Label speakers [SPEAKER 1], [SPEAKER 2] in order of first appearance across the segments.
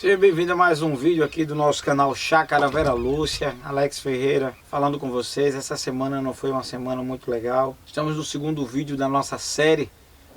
[SPEAKER 1] Seja bem-vindo a mais um vídeo aqui do nosso canal Chácara Vera Lúcia. Alex Ferreira falando com vocês. Essa semana não foi uma semana muito legal. Estamos no segundo vídeo da nossa série,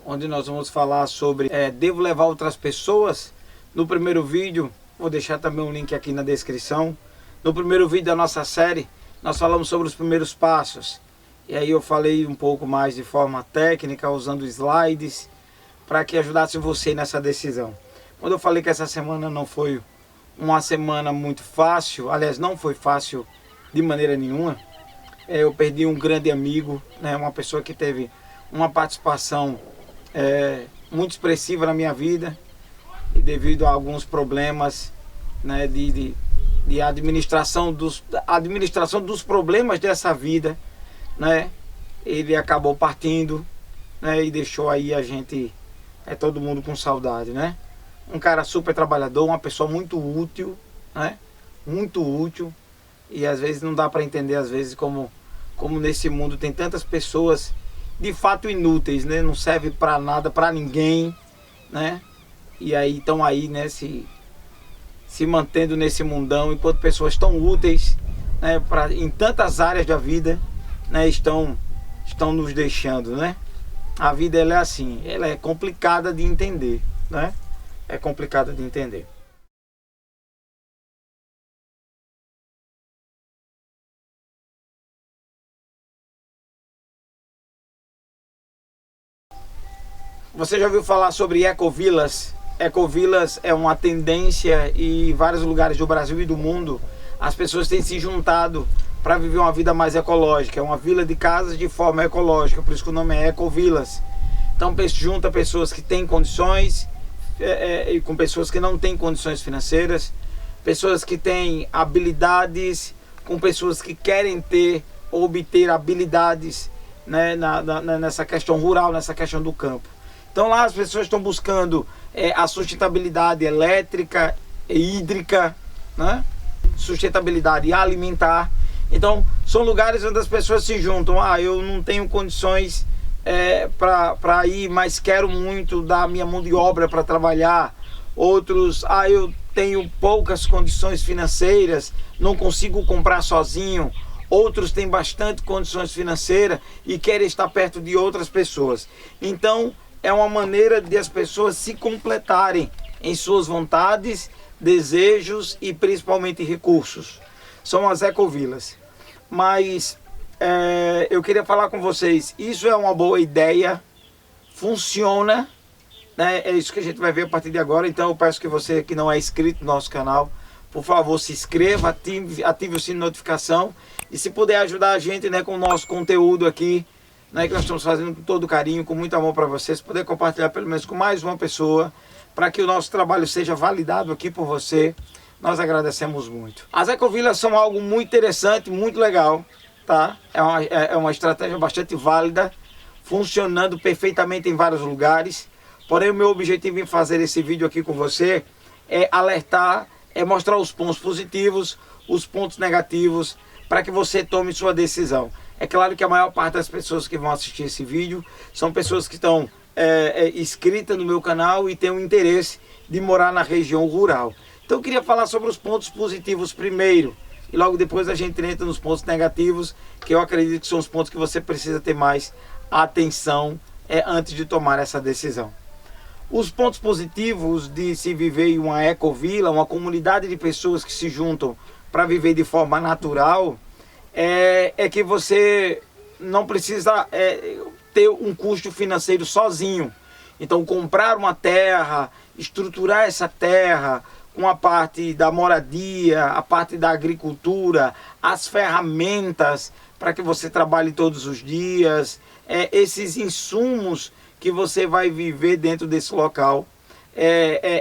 [SPEAKER 1] onde nós vamos falar sobre devo levar outras pessoas. No primeiro vídeo, vou deixar também um link aqui na descrição. No primeiro vídeo da nossa série, nós falamos sobre os primeiros passos. E aí eu falei um pouco mais de forma técnica, usando slides, para que ajudasse você nessa decisão. Quando eu falei que essa semana não foi uma semana muito fácil, aliás, não foi fácil de maneira nenhuma, eu perdi um grande amigo, né, uma pessoa que teve uma participação muito expressiva na minha vida, e devido a alguns problemas, né, de administração dos problemas dessa vida, né, ele acabou partindo, né, e deixou aí a gente, todo mundo com saudade, né? Um cara super trabalhador, uma pessoa muito útil, né? Muito útil. E às vezes não dá para entender, às vezes, como nesse mundo tem tantas pessoas de fato inúteis, né? Não serve para nada, para ninguém, né? E aí estão aí, né? Se mantendo nesse mundão, enquanto pessoas tão úteis, né? Em tantas áreas da vida, né? Estão nos deixando, né? A vida, ela é assim, ela é complicada de entender, né? É complicado de entender. Você já ouviu falar sobre ecovilas? Ecovilas é uma tendência e em vários lugares do Brasil e do mundo as pessoas têm se juntado para viver uma vida mais ecológica. É uma vila de casas de forma ecológica, por isso que o nome é ecovilas. Então junta pessoas que têm condições e com pessoas que não têm condições financeiras, pessoas que têm habilidades com pessoas que querem ter ou obter habilidades, né, nessa questão rural, nessa questão do campo. Então lá as pessoas estão buscando a sustentabilidade elétrica e hídrica, né? Sustentabilidade alimentar. Então são lugares onde as pessoas se juntam. Eu não tenho condições para ir, mas quero muito dar minha mão de obra para trabalhar. Outros, eu tenho poucas condições financeiras, não consigo comprar sozinho. Outros têm bastante condições financeiras e querem estar perto de outras pessoas. Então é uma maneira de as pessoas se completarem em suas vontades, desejos e principalmente recursos. São as ecovilas. Mas eu queria falar com vocês, isso é uma boa ideia, funciona, né? É isso que a gente vai ver a partir de agora. Então eu peço que você que não é inscrito no nosso canal, por favor, se inscreva, ative o sino de notificação, e se puder ajudar a gente, né, com o nosso conteúdo aqui, né, que nós estamos fazendo com todo carinho, com muito amor para vocês, poder compartilhar pelo menos com mais uma pessoa, para que o nosso trabalho seja validado aqui por você, nós agradecemos muito. As ecovilas são algo muito interessante, muito legal, tá? É uma estratégia bastante válida, funcionando perfeitamente em vários lugares. Porém, o meu objetivo em fazer esse vídeo aqui com você é alertar, é mostrar os pontos positivos, os pontos negativos, para que você tome sua decisão. É claro que a maior parte das pessoas que vão assistir esse vídeo são pessoas que estão inscritas no meu canal e têm o interesse de morar na região rural. Então eu queria falar sobre os pontos positivos primeiro, e logo depois a gente entra nos pontos negativos, que eu acredito que são os pontos que você precisa ter mais atenção antes de tomar essa decisão. Os pontos positivos de se viver em uma ecovila, uma comunidade de pessoas que se juntam para viver de forma natural, é que você não precisa ter um custo financeiro sozinho. Então comprar uma terra, estruturar essa terra com a parte da moradia, a parte da agricultura, as ferramentas para que você trabalhe todos os dias, esses insumos que você vai viver dentro desse local,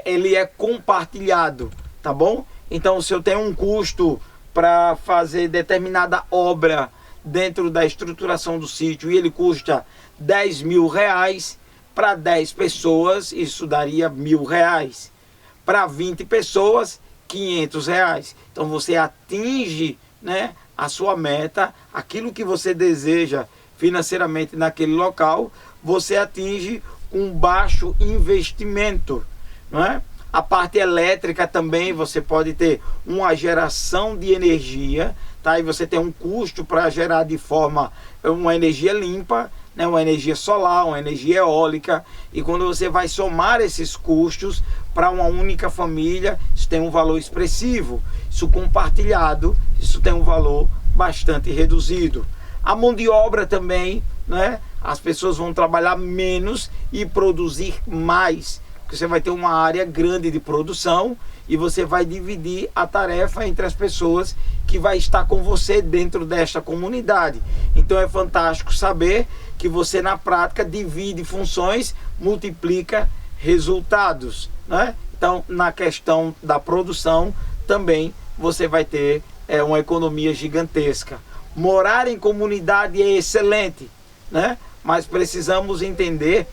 [SPEAKER 1] ele é compartilhado, tá bom? Então se eu tenho um custo para fazer determinada obra dentro da estruturação do sítio e ele custa 10 mil reais, para 10 pessoas isso daria R$1.000. Para 20 pessoas, R$500. Então você atinge, né, a sua meta, aquilo que você deseja financeiramente naquele local, você atinge com baixo investimento, não é? A parte elétrica também, você pode ter uma geração de energia, tá? E você tem um custo para gerar de forma, uma energia limpa, né? Uma energia solar, uma energia eólica. E quando você vai somar esses custos para uma única família, isso tem um valor expressivo. Isso compartilhado, isso tem um valor bastante reduzido. A mão de obra também, né? As pessoas vão trabalhar menos e produzir mais. Você vai ter uma área grande de produção e você vai dividir a tarefa entre as pessoas que vai estar com você dentro desta comunidade. Então é fantástico saber que você na prática divide funções, multiplica resultados, né? Então na questão da produção também você vai ter uma economia gigantesca. Morar em comunidade é excelente, né? Mas precisamos entender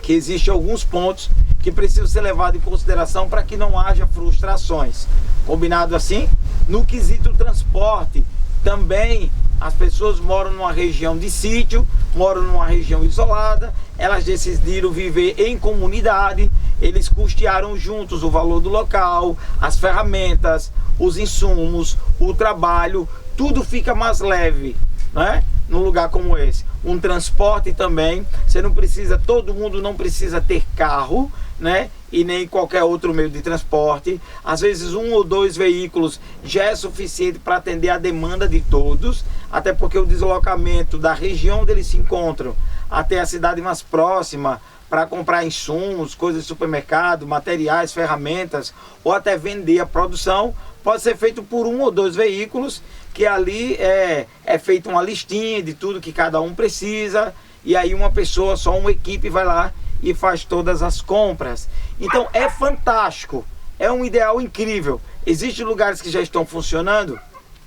[SPEAKER 1] que existem alguns pontos que precisam ser levados em consideração para que não haja frustrações. Combinado assim? No quesito transporte, também as pessoas moram numa região de sítio, moram numa região isolada, elas decidiram viver em comunidade, eles custearam juntos o valor do local, as ferramentas, os insumos, o trabalho, tudo fica mais leve, né? Num lugar como esse. Um transporte também, você não precisa, todo mundo não precisa ter carro, né? E nem qualquer outro meio de transporte. Às vezes 1 ou 2 veículos já é suficiente para atender a demanda de todos, até porque o deslocamento da região onde eles se encontram até a cidade mais próxima para comprar insumos, coisas de supermercado, materiais, ferramentas, ou até vender a produção, pode ser feito por 1 ou 2 veículos, que ali é feita uma listinha de tudo que cada um precisa, e aí uma pessoa, só uma equipe vai lá e faz todas as compras. Então é fantástico, é um ideal incrível. Existem lugares que já estão funcionando?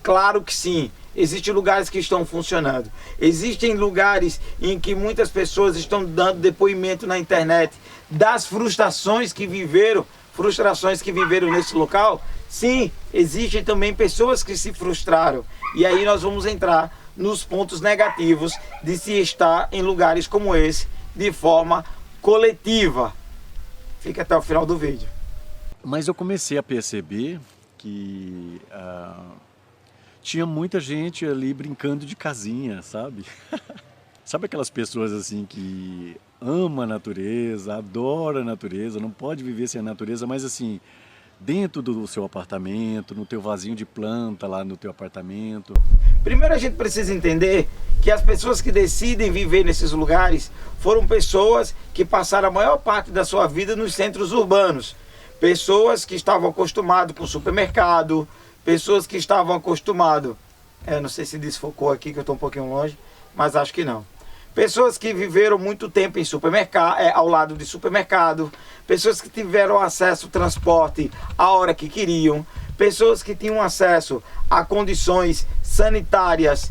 [SPEAKER 1] Claro que sim. Existem lugares que estão funcionando. Existem lugares em que muitas pessoas estão dando depoimento na internet das frustrações que viveram nesse local. Sim, existem também pessoas que se frustraram. E aí nós vamos entrar nos pontos negativos de se estar em lugares como esse de forma coletiva. Fica até o final do vídeo.
[SPEAKER 2] Mas eu comecei a perceber que tinha muita gente ali brincando de casinha, sabe? Sabe aquelas pessoas assim que ama a natureza, adora a natureza, não pode viver sem a natureza, mas assim, dentro do seu apartamento, no teu vasinho de planta lá no teu apartamento.
[SPEAKER 1] Primeiro a gente precisa entender que as pessoas que decidem viver nesses lugares foram pessoas que passaram a maior parte da sua vida nos centros urbanos. Pessoas que estavam acostumadas com o supermercado, pessoas que estavam acostumadas, não sei se desfocou aqui que eu estou um pouquinho longe, mas acho que não. Pessoas que viveram muito tempo em supermercado, ao lado de supermercado, pessoas que tiveram acesso ao transporte a hora que queriam, pessoas que tinham acesso a condições sanitárias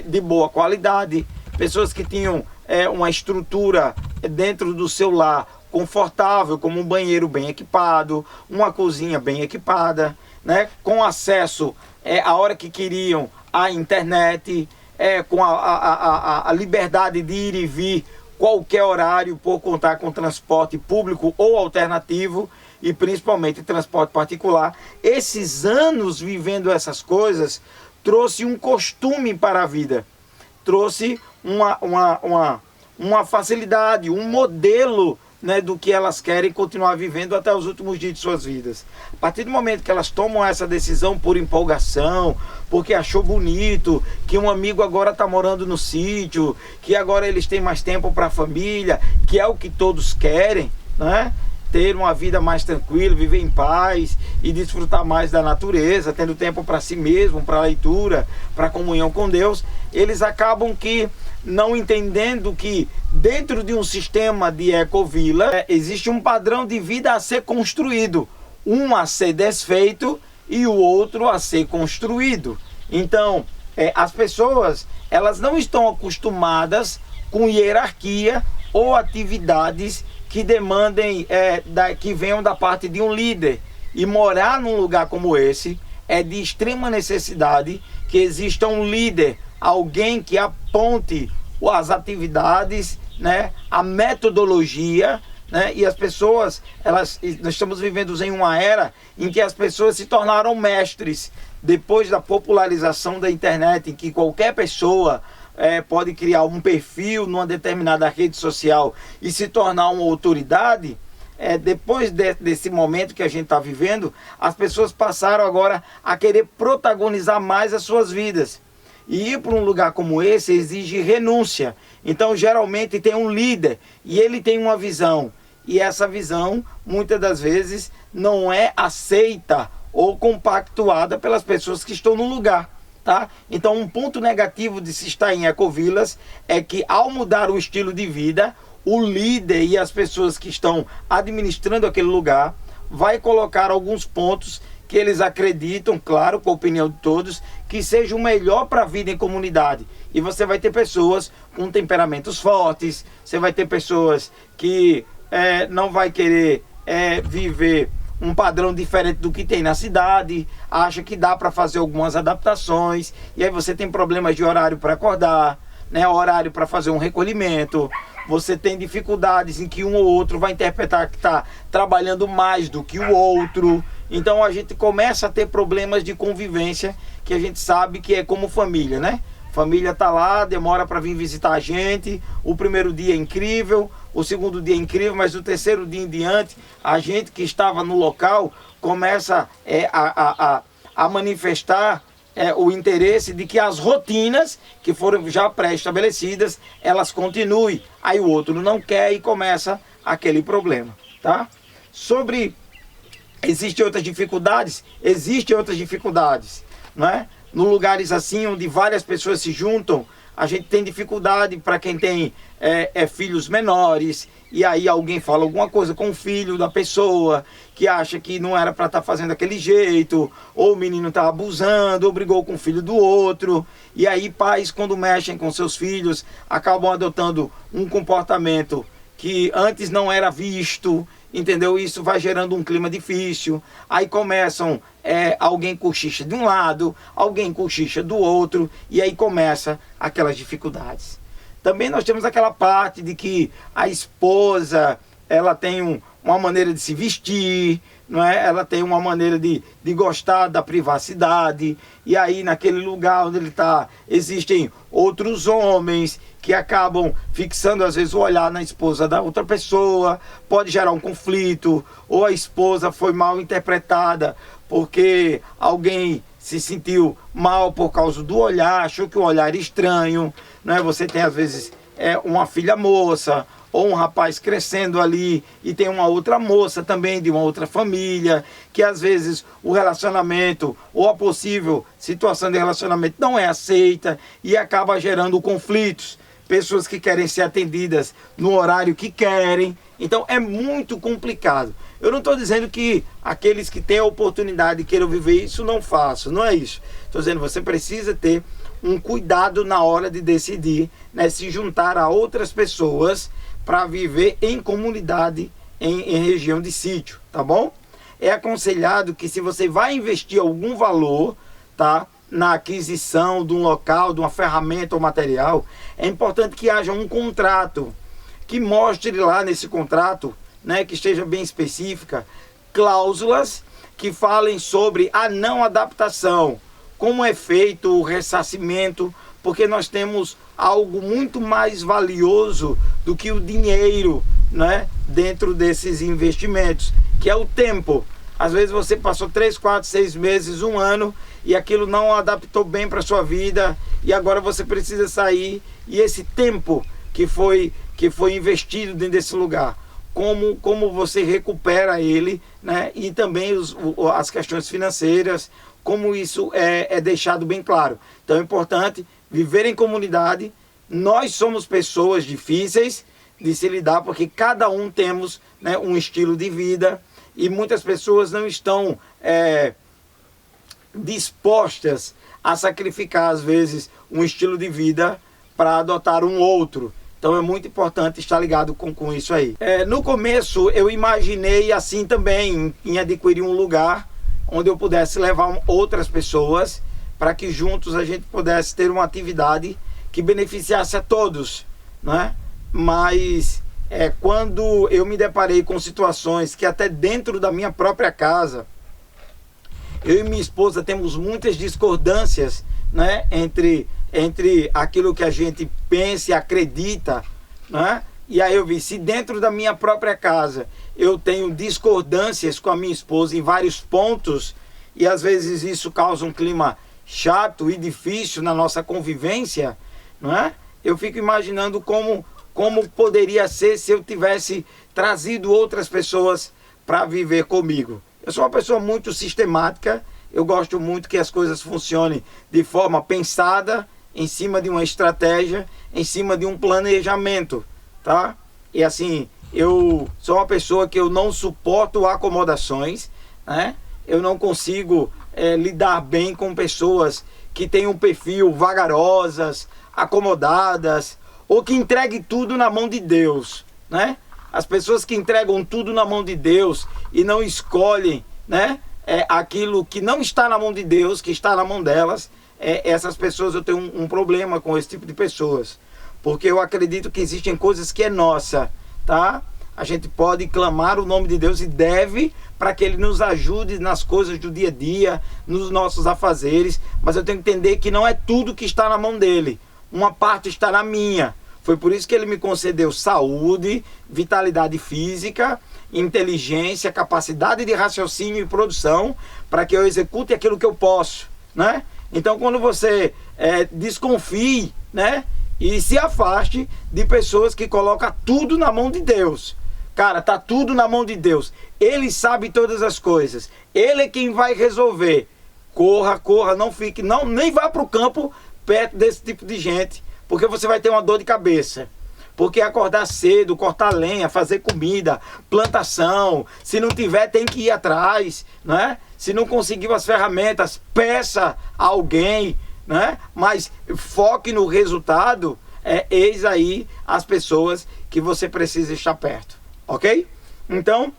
[SPEAKER 1] de boa qualidade, pessoas que tinham uma estrutura dentro do seu lar confortável, como um banheiro bem equipado, uma cozinha bem equipada, né, com acesso a hora que queriam à internet, com a liberdade de ir e vir qualquer horário por contar com transporte público ou alternativo e principalmente transporte particular. Esses anos vivendo essas coisas trouxe um costume para a vida, trouxe uma facilidade, um modelo, né, do que elas querem continuar vivendo até os últimos dias de suas vidas. A partir do momento que elas tomam essa decisão por empolgação, porque achou bonito, que um amigo agora está morando no sítio, que agora eles têm mais tempo para a família, que é o que todos querem, né? Ter uma vida mais tranquila, viver em paz e desfrutar mais da natureza, tendo tempo para si mesmo, para leitura, para comunhão com Deus, eles acabam que não entendendo que dentro de um sistema de ecovila existe um padrão de vida a ser construído, um a ser desfeito e o outro a ser construído. Então as pessoas, elas não estão acostumadas com hierarquia ou atividades que demandem, que venham da parte de um líder. E morar num lugar como esse é de extrema necessidade que exista um líder, alguém que aponte as atividades, né, a metodologia, né? E as pessoas, nós estamos vivendo em uma era em que as pessoas se tornaram mestres. Depois da popularização da internet, em que qualquer pessoa pode criar um perfil numa determinada rede social e se tornar uma autoridade, depois desse momento que a gente está vivendo, as pessoas passaram agora a querer protagonizar mais as suas vidas. E ir para um lugar como esse exige renúncia. Então, geralmente, tem um líder e ele tem uma visão. E essa visão, muitas das vezes, não é aceita ou compactuada pelas pessoas que estão no lugar. Tá? Então, um ponto negativo de se estar em Ecovilas é que, ao mudar o estilo de vida, o líder e as pessoas que estão administrando aquele lugar vai colocar alguns pontos que eles acreditam, claro, com a opinião de todos, que seja o melhor para a vida em comunidade. E você vai ter pessoas com temperamentos fortes, você vai ter pessoas que não vai querer viver um padrão diferente do que tem na cidade, acha que dá para fazer algumas adaptações, e aí você tem problemas de horário para acordar, né, horário para fazer um recolhimento, você tem dificuldades em que um ou outro vai interpretar que está trabalhando mais do que o outro. Então a gente começa a ter problemas de convivência, que a gente sabe que é como família, né? Família tá lá, demora para vir visitar a gente, o primeiro dia é incrível, o segundo dia é incrível, mas o terceiro dia em diante, a gente que estava no local começa a manifestar o interesse de que as rotinas que foram já pré-estabelecidas, elas continuem. Aí o outro não quer e começa aquele problema, tá? Existem outras dificuldades? Existem outras dificuldades, não é? Em lugares assim, onde várias pessoas se juntam, a gente tem dificuldade para quem tem filhos menores, e aí alguém fala alguma coisa com o filho da pessoa, que acha que não era para estar fazendo daquele jeito, ou o menino está abusando, ou brigou com o filho do outro, e aí pais, quando mexem com seus filhos, acabam adotando um comportamento que antes não era visto, entendeu? Isso vai gerando um clima difícil. Aí começam, alguém cochicha de um lado, alguém cochicha do outro, e aí começa aquelas dificuldades. Também nós temos aquela parte de que a esposa, ela tem uma maneira de se vestir, não é? Ela tem uma maneira de gostar da privacidade, e aí naquele lugar onde ele está, existem outros homens que acabam fixando às vezes o olhar na esposa da outra pessoa, pode gerar um conflito, ou a esposa foi mal interpretada porque alguém se sentiu mal por causa do olhar, achou que o olhar era estranho, né? Você tem às vezes uma filha moça, ou um rapaz crescendo ali, e tem uma outra moça também de uma outra família, que às vezes o relacionamento ou a possível situação de relacionamento não é aceita e acaba gerando conflitos. Pessoas que querem ser atendidas no horário que querem. Então é muito complicado. Eu não estou dizendo que aqueles que têm a oportunidade e queiram viver isso não façam, não é isso. Estou dizendo que você precisa ter um cuidado na hora de decidir, né, se juntar a outras pessoas para viver em comunidade, em região de sítio, tá bom? É aconselhado que, se você vai investir algum valor, tá, na aquisição de um local, de uma ferramenta ou material, é importante que haja um contrato, que mostre lá nesse contrato, né, que esteja bem específica, cláusulas que falem sobre a não adaptação, como é feito o ressarcimento, porque nós temos algo muito mais valioso do que o dinheiro, né, dentro desses investimentos, que é o tempo. Às vezes você passou 3, 4, 6 meses, 1 ano, e aquilo não adaptou bem para a sua vida, e agora você precisa sair, e esse tempo que foi investido dentro desse lugar, como você recupera ele, né, e também as questões financeiras, como isso é deixado bem claro. Então é importante viver em comunidade. Nós somos pessoas difíceis de se lidar, porque cada um temos, né, um estilo de vida, e muitas pessoas não estão dispostas a sacrificar, às vezes, um estilo de vida para adotar um outro. Então é muito importante estar ligado com isso aí. No começo eu imaginei assim também, em adquirir um lugar onde eu pudesse levar outras pessoas, para que juntos a gente pudesse ter uma atividade que beneficiasse a todos, né? Mas quando eu me deparei com situações que até dentro da minha própria casa, eu e minha esposa temos muitas discordâncias, né, entre aquilo que a gente pensa e acredita, né? E aí eu vi, se dentro da minha própria casa eu tenho discordâncias com a minha esposa em vários pontos, e às vezes isso causa um clima chato e difícil na nossa convivência, não é? Eu fico imaginando como poderia ser se eu tivesse trazido outras pessoas para viver comigo. Eu sou uma pessoa muito sistemática, eu gosto muito que as coisas funcionem de forma pensada, em cima de uma estratégia, em cima de um planejamento, tá? E assim, eu sou uma pessoa que eu não suporto acomodações, né? Eu não consigo lidar bem com pessoas que têm um perfil vagarosas, acomodadas, ou que entreguem tudo na mão de Deus, né? As pessoas que entregam tudo na mão de Deus e não escolhem, né, aquilo que não está na mão de Deus, que está na mão delas, essas pessoas, eu tenho um problema com esse tipo de pessoas, porque eu acredito que existem coisas que é nossa, tá? A gente pode clamar o nome de Deus e deve, para que Ele nos ajude nas coisas do dia a dia, nos nossos afazeres, mas eu tenho que entender que não é tudo que está na mão dele, uma parte está na minha. Foi por isso que Ele me concedeu saúde, vitalidade física, inteligência, capacidade de raciocínio e produção, para que eu execute aquilo que eu posso, né? Então, quando você desconfie, né, e se afaste de pessoas que colocam tudo na mão de Deus. Cara, tá tudo na mão de Deus. Ele sabe todas as coisas. Ele é quem vai resolver. Corra, não fique, nem vá para o campo perto desse tipo de gente, porque você vai ter uma dor de cabeça. Porque acordar cedo, cortar lenha, fazer comida, plantação, se não tiver tem que ir atrás, né? Se não conseguiu as ferramentas, peça a alguém, né? Mas foque no resultado, eis aí as pessoas que você precisa estar perto, ok? Então,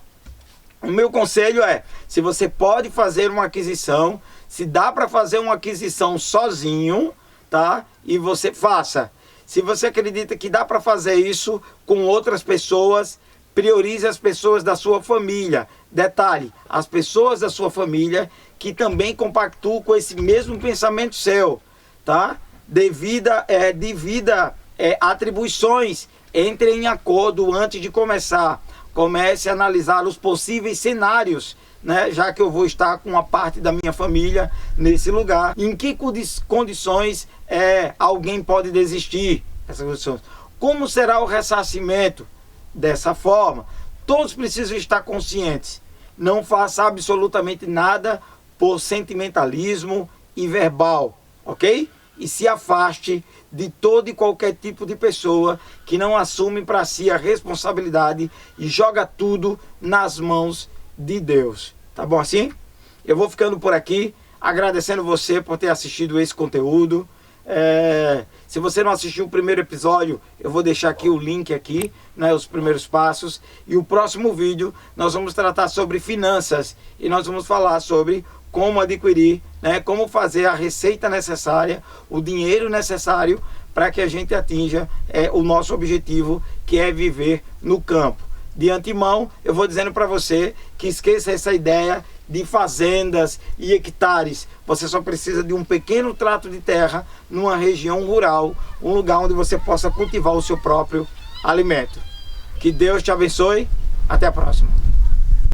[SPEAKER 1] o meu conselho se você pode fazer uma aquisição, se dá para fazer uma aquisição sozinho, tá? E você faça. Se você acredita que dá para fazer isso com outras pessoas, priorize as pessoas da sua família. Detalhe, as pessoas da sua família que também compactuam com esse mesmo pensamento seu, tá? Divida atribuições, entre em acordo antes de começar. Comece a analisar os possíveis cenários, né? Já que eu vou estar com uma parte da minha família nesse lugar. Em que condições alguém pode desistir? Essas condições. Como será o ressarcimento? Dessa forma, todos precisam estar conscientes. Não faça absolutamente nada por sentimentalismo e verbal, ok? E se afaste de todo e qualquer tipo de pessoa que não assume para si a responsabilidade e joga tudo nas mãos de Deus. Tá bom assim? Eu vou ficando por aqui, agradecendo você por ter assistido esse conteúdo. Se você não assistiu o primeiro episódio, eu vou deixar aqui o link aqui, né, os primeiros passos. E o próximo vídeo nós vamos tratar sobre finanças e nós vamos falar sobre como adquirir, né, como fazer a receita necessária, o dinheiro necessário para que a gente atinja o nosso objetivo, que é viver no campo. De antemão, eu vou dizendo para você que esqueça essa ideia de fazendas e hectares. Você só precisa de um pequeno trato de terra numa região rural, um lugar onde você possa cultivar o seu próprio alimento. Que Deus te abençoe. Até a próxima.